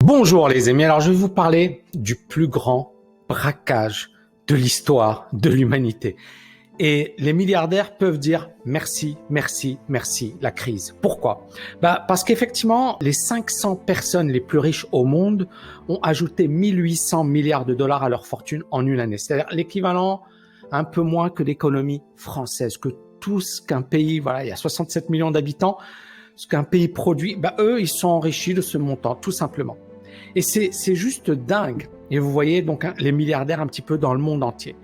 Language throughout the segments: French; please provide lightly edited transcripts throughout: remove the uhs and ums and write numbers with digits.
Bonjour les amis, alors je vais vous parler du plus grand braquage de l'histoire de l'humanité. Et les milliardaires peuvent dire merci, merci, merci, la crise. Pourquoi? Parce qu'effectivement, les 500 personnes les plus riches au monde ont ajouté 1800 milliards de dollars à leur fortune en une année. C'est-à-dire l'équivalent un peu moins que l'économie française, que tout ce qu'un pays, voilà, il y a 67 millions d'habitants, ce qu'un pays produit, eux, ils sont enrichis de ce montant, tout simplement. Et c'est juste dingue. Et vous voyez donc les milliardaires un petit peu dans le monde entier.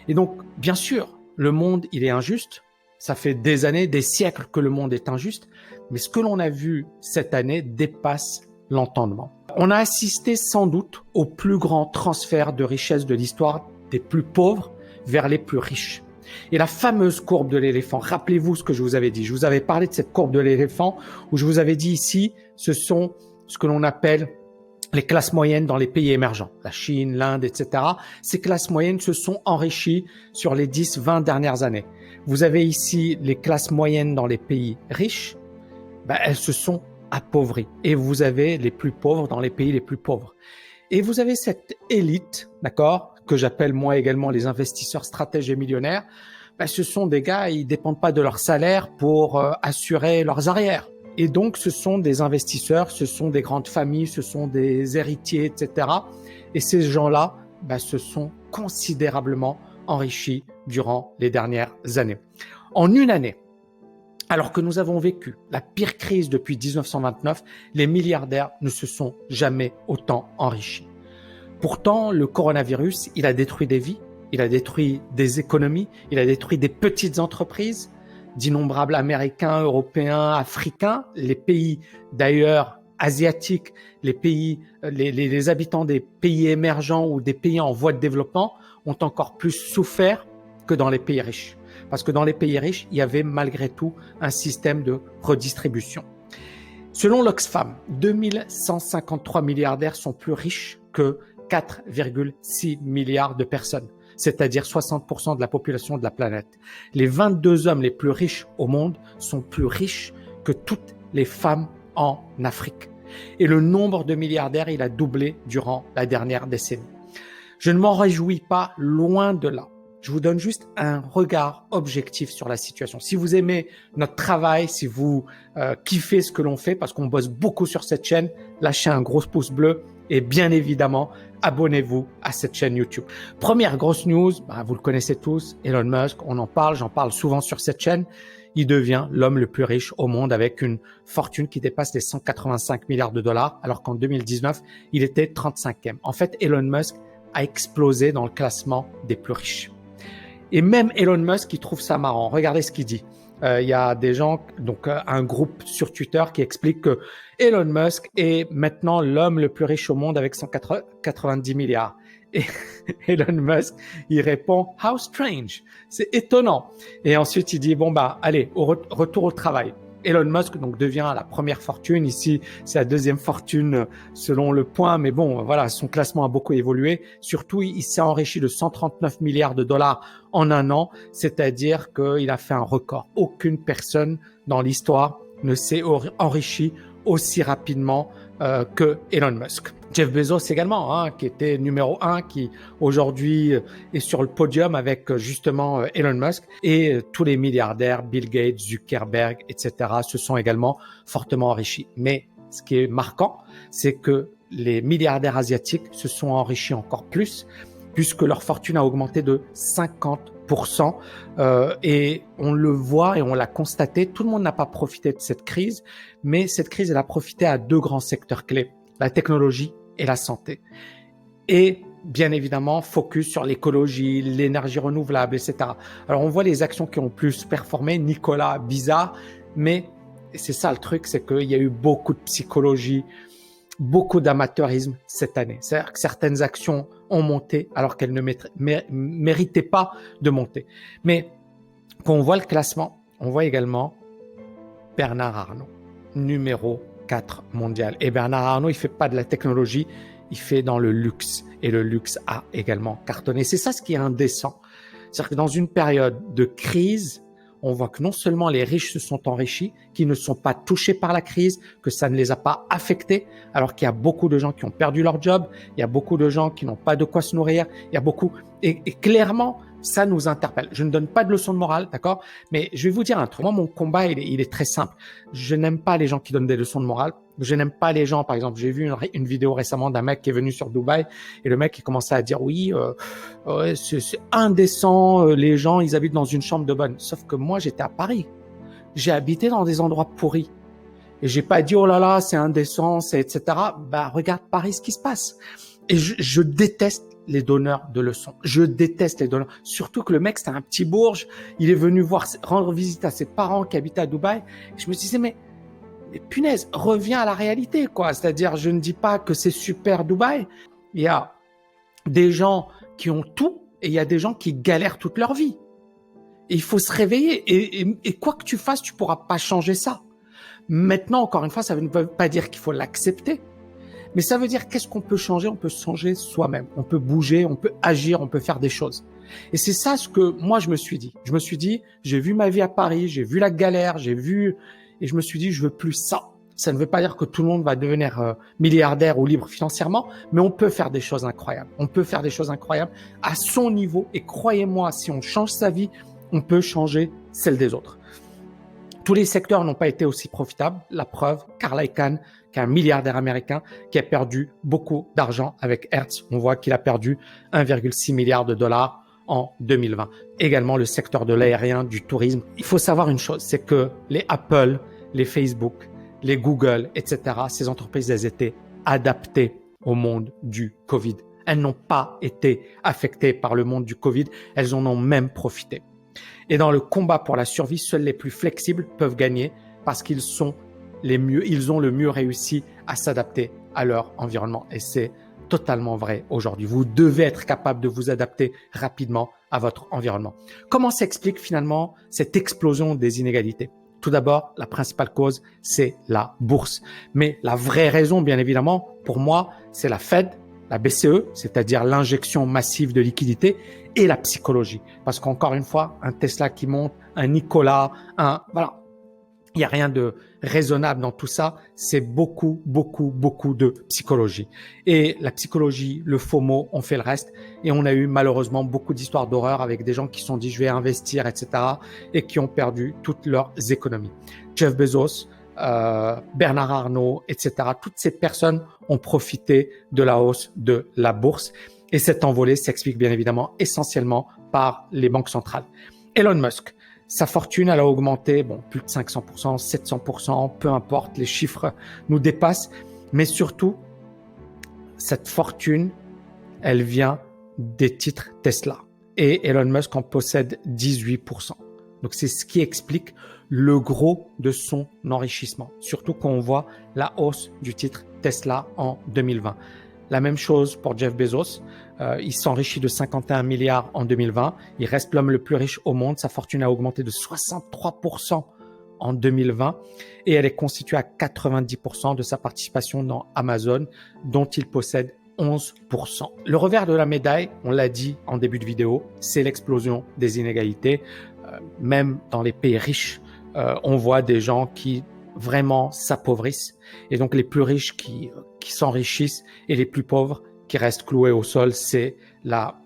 Et donc, bien sûr, le monde, il est injuste. Ça fait des années, des siècles que le monde est injuste. Mais ce que l'on a vu cette année dépasse l'entendement. On a assisté sans doute au plus grand transfert de richesse de l'histoire des plus pauvres vers les plus riches. Et la fameuse courbe de l'éléphant, rappelez-vous ce que je vous avais dit. Je vous avais parlé de cette courbe de l'éléphant où je vous avais dit ici, ce sont ce que l'on appelle les classes moyennes dans les pays émergents, la Chine, l'Inde, etc. Ces classes moyennes se sont enrichies sur les 10-20 dernières années. Vous avez ici les classes moyennes dans les pays riches, elles se sont appauvries. Et vous avez les plus pauvres dans les pays les plus pauvres. Et vous avez cette élite, d'accord, que j'appelle moi également les investisseurs stratèges et millionnaires. Ce sont des gars, ils dépendent pas de leur salaire pour assurer leurs arrières. Et donc, ce sont des investisseurs, ce sont des grandes familles, ce sont des héritiers, etc. Et ces gens-là se sont considérablement enrichis durant les dernières années. En une année, alors que nous avons vécu la pire crise depuis 1929, les milliardaires ne se sont jamais autant enrichis. Pourtant, le coronavirus, il a détruit des vies, il a détruit des économies, il a détruit des petites entreprises, d'innombrables Américains, Européens, Africains, les pays d'ailleurs asiatiques, les pays, les habitants des pays émergents ou des pays en voie de développement ont encore plus souffert que dans les pays riches. Parce que dans les pays riches, il y avait malgré tout un système de redistribution. Selon l'Oxfam, 2153 milliardaires sont plus riches que 4,6 milliards de personnes, c'est-à-dire 60% de la population de la planète. Les 22 hommes les plus riches au monde sont plus riches que toutes les femmes en Afrique. Et le nombre de milliardaires, il a doublé durant la dernière décennie. Je ne m'en réjouis pas, loin de là. Je vous donne juste un regard objectif sur la situation. Si vous aimez notre travail, si vous kiffez ce que l'on fait, parce qu'on bosse beaucoup sur cette chaîne, lâchez un gros pouce bleu et bien évidemment, abonnez-vous à cette chaîne YouTube. Première grosse news, vous le connaissez tous, Elon Musk, on en parle, j'en parle souvent sur cette chaîne. Il devient l'homme le plus riche au monde avec une fortune qui dépasse les 185 milliards de dollars, alors qu'en 2019, il était 35e. En fait, Elon Musk a explosé dans le classement des plus riches. Et même Elon Musk, il trouve ça marrant. Regardez ce qu'il dit. Il y a des gens, donc un groupe sur Twitter qui explique que Elon Musk est maintenant l'homme le plus riche au monde avec 190 milliards. Et Elon Musk, il répond « How strange !» C'est étonnant. Et ensuite, il dit « Bon, allez, retour au travail ». Elon Musk donc devient la première fortune. Ici, c'est la deuxième fortune selon le point. Mais bon, voilà, son classement a beaucoup évolué. Surtout, il s'est enrichi de 139 milliards de dollars en un an. C'est-à-dire qu'il a fait un record. Aucune personne dans l'histoire ne s'est enrichie aussi rapidement que Elon Musk. Jeff Bezos également, qui était numéro 1, qui aujourd'hui est sur le podium avec justement Elon Musk. Et tous les milliardaires, Bill Gates, Zuckerberg, etc., se sont également fortement enrichis. Mais ce qui est marquant, c'est que les milliardaires asiatiques se sont enrichis encore plus, puisque leur fortune a augmenté de 50%. Et on le voit et on l'a constaté, tout le monde n'a pas profité de cette crise, mais cette crise, elle a profité à deux grands secteurs clés, la technologie et la santé. Et bien évidemment, focus sur l'écologie, l'énergie renouvelable, etc. Alors, on voit les actions qui ont plus performé, Nikola, bizarre, mais c'est ça le truc, c'est qu'il y a eu beaucoup de psychologie, beaucoup d'amateurisme cette année. C'est-à-dire que certaines actions ont monté alors qu'elles ne méritaient pas de monter. Mais quand on voit le classement, on voit également Bernard Arnault, numéro 4 mondial. Et Bernard Arnault, il fait pas de la technologie, il fait dans le luxe. Et le luxe a également cartonné. C'est ça ce qui est indécent. C'est-à-dire que dans une période de crise, on voit que non seulement les riches se sont enrichis, qu'ils ne sont pas touchés par la crise, que ça ne les a pas affectés, alors qu'il y a beaucoup de gens qui ont perdu leur job, il y a beaucoup de gens qui n'ont pas de quoi se nourrir, il y a beaucoup... Et clairement, ça nous interpelle. Je ne donne pas de leçons de morale, d'accord? Mais je vais vous dire un truc. Moi, mon combat, il est très simple. Je n'aime pas les gens qui donnent des leçons de morale. Je n'aime pas les gens, par exemple, j'ai vu une vidéo récemment d'un mec qui est venu sur Dubaï et le mec, il commençait à dire oui, c'est indécent, les gens, ils habitent dans une chambre de bonne. Sauf que moi, j'étais à Paris. J'ai habité dans des endroits pourris. Et j'ai pas dit, oh là là, c'est indécent, c'est etc. Bah, regarde Paris, ce qui se passe. Et je déteste les donneurs de leçons. Je déteste les donneurs. Surtout que le mec, c'était un petit bourge. Il est venu rendre visite à ses parents qui habitaient à Dubaï. Et je me disais, mais punaise, reviens à la réalité, quoi. C'est-à-dire, je ne dis pas que c'est super Dubaï. Il y a des gens qui ont tout et il y a des gens qui galèrent toute leur vie. Et il faut se réveiller. Et quoi que tu fasses, tu pourras pas changer ça. Maintenant, encore une fois, ça ne veut pas dire qu'il faut l'accepter. Mais ça veut dire qu'est-ce qu'on peut changer? On peut changer soi-même. On peut bouger, on peut agir, on peut faire des choses. Et c'est ça ce que moi, je me suis dit. Je me suis dit, j'ai vu ma vie à Paris, j'ai vu la galère, et je me suis dit, je veux plus ça. Ça ne veut pas dire que tout le monde va devenir milliardaire ou libre financièrement, mais on peut faire des choses incroyables. On peut faire des choses incroyables à son niveau. Et croyez-moi, si on change sa vie, on peut changer celle des autres. Tous les secteurs n'ont pas été aussi profitables. La preuve, Carl Icahn, qui est un milliardaire américain, qui a perdu beaucoup d'argent avec Hertz. On voit qu'il a perdu 1,6 milliard de dollars en 2020. Également, le secteur de l'aérien, du tourisme. Il faut savoir une chose, c'est que les Apple, les Facebook, les Google, etc., ces entreprises, elles étaient adaptées au monde du Covid. Elles n'ont pas été affectées par le monde du Covid. Elles en ont même profité. Et dans le combat pour la survie, seuls les plus flexibles peuvent gagner parce qu'ils ont le mieux réussi à s'adapter à leur environnement. Et c'est totalement vrai aujourd'hui. Vous devez être capable de vous adapter rapidement à votre environnement. Comment s'explique finalement cette explosion des inégalités? Tout d'abord, la principale cause, c'est la bourse. Mais la vraie raison, bien évidemment, pour moi, c'est la Fed, la BCE, c'est-à-dire l'injection massive de liquidités, et la psychologie. Parce qu'encore une fois, un Tesla qui monte, un Nikola, voilà. Il n'y a rien de raisonnable dans tout ça. C'est beaucoup de psychologie. Et la psychologie, le FOMO, on fait le reste. Et on a eu malheureusement beaucoup d'histoires d'horreur avec des gens qui se sont dit je vais investir, etc. et qui ont perdu toutes leurs économies. Jeff Bezos, Bernard Arnault, etc. Toutes ces personnes ont profité de la hausse de la bourse. Et cette envolée s'explique bien évidemment essentiellement par les banques centrales. Elon Musk, sa fortune, elle a augmenté, plus de 500%, 700%, peu importe, les chiffres nous dépassent. Mais surtout, cette fortune, elle vient des titres Tesla. Et Elon Musk en possède 18%. Donc, c'est ce qui explique le gros de son enrichissement. Surtout quand on voit la hausse du titre Tesla en 2020. La même chose pour Jeff Bezos. Il s'enrichit de 51 milliards en 2020. Il reste l'homme le plus riche au monde. Sa fortune a augmenté de 63% en 2020 et elle est constituée à 90% de sa participation dans Amazon, dont il possède 11%. Le revers de la médaille, on l'a dit en début de vidéo, c'est l'explosion des inégalités. Même dans les pays riches, on voit des gens qui vraiment s'appauvrissent et donc les plus riches qui s'enrichissent et les plus pauvres qui restent cloués au sol. C'est la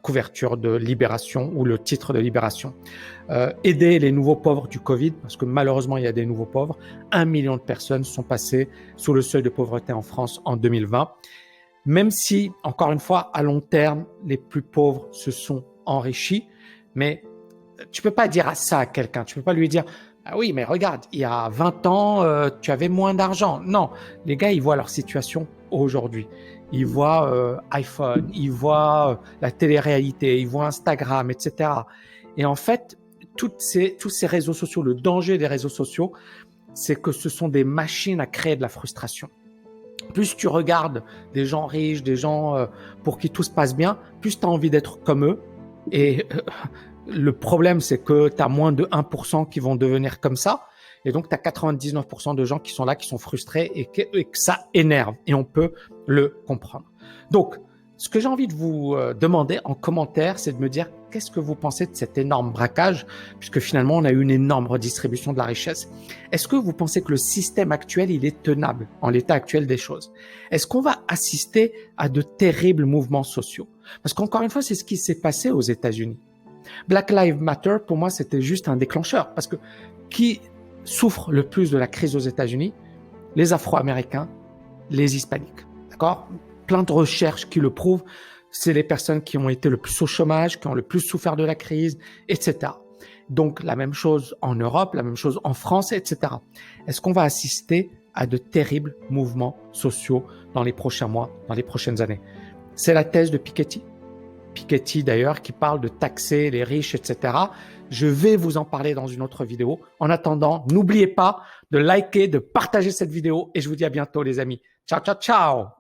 couverture de Libération ou le titre de Libération. Aider les nouveaux pauvres du Covid, parce que malheureusement il y a des nouveaux pauvres. 1 million de personnes sont passées sous le seuil de pauvreté en France en 2020. Même si, encore une fois, à long terme, les plus pauvres se sont enrichis, mais tu peux pas dire ça à quelqu'un. Tu peux pas lui dire ah oui, mais regarde, il y a 20 ans, tu avais moins d'argent. Non, les gars, ils voient leur situation aujourd'hui. Ils voient iPhone, ils voient la télé-réalité, ils voient Instagram, etc. Et en fait, tous ces réseaux sociaux, le danger des réseaux sociaux, c'est que ce sont des machines à créer de la frustration. Plus tu regardes des gens riches, des gens pour qui tout se passe bien, plus tu as envie d'être comme eux. Et le problème, c'est que tu as moins de 1% qui vont devenir comme ça. Et donc, tu as 99% de gens qui sont là, qui sont frustrés et que ça énerve. Et on peut le comprendre. Donc, Ce que j'ai envie de vous demander en commentaire, c'est de me dire qu'est-ce que vous pensez de cet énorme braquage, puisque finalement on a eu une énorme redistribution de la richesse. Est-ce que vous pensez que le système actuel, il est tenable en l'état actuel des choses? Est-ce qu'on va assister à de terribles mouvements sociaux? Parce qu'encore une fois, c'est ce qui s'est passé aux États-Unis. Black Lives Matter, pour moi, c'était juste un déclencheur, parce que qui souffre le plus de la crise aux États-Unis? Les Afro-Américains, les Hispaniques, d'accord? Plein de recherches qui le prouvent, c'est les personnes qui ont été le plus au chômage, qui ont le plus souffert de la crise, etc. Donc, la même chose en Europe, la même chose en France, etc. Est-ce qu'on va assister à de terribles mouvements sociaux dans les prochains mois, dans les prochaines années? C'est la thèse de Piketty. Piketty, d'ailleurs, qui parle de taxer les riches, etc. Je vais vous en parler dans une autre vidéo. En attendant, n'oubliez pas de liker, de partager cette vidéo et je vous dis à bientôt, les amis. Ciao, ciao, ciao!